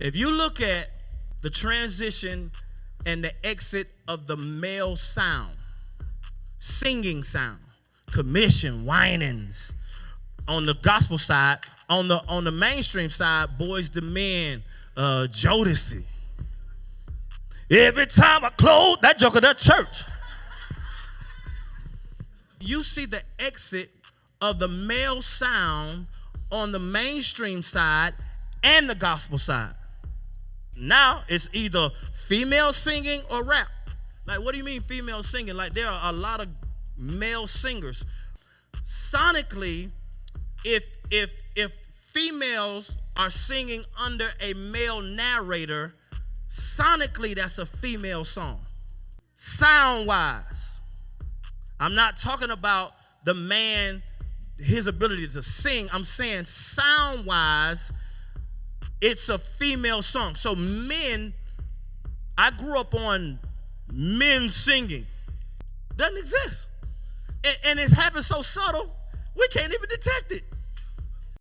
If you look at the transition and the exit of the male sound, singing sound, commission, whinings, on the gospel side, on the mainstream side, Boys to Men, Jodeci. Every time I close that joker, that church. You see the exit of the male sound on the mainstream side and the gospel side. Now it's either female singing or rap. Like, what do you mean female singing? Like, there are a lot of male singers. Sonically, if females are singing under a male narrator, sonically that's a female song. Sound-wise, I'm not talking about the man, his ability to sing. I'm saying sound-wise, it's a female song. So men, I grew up on men singing. Doesn't exist. And it happens so subtle, we can't even detect it.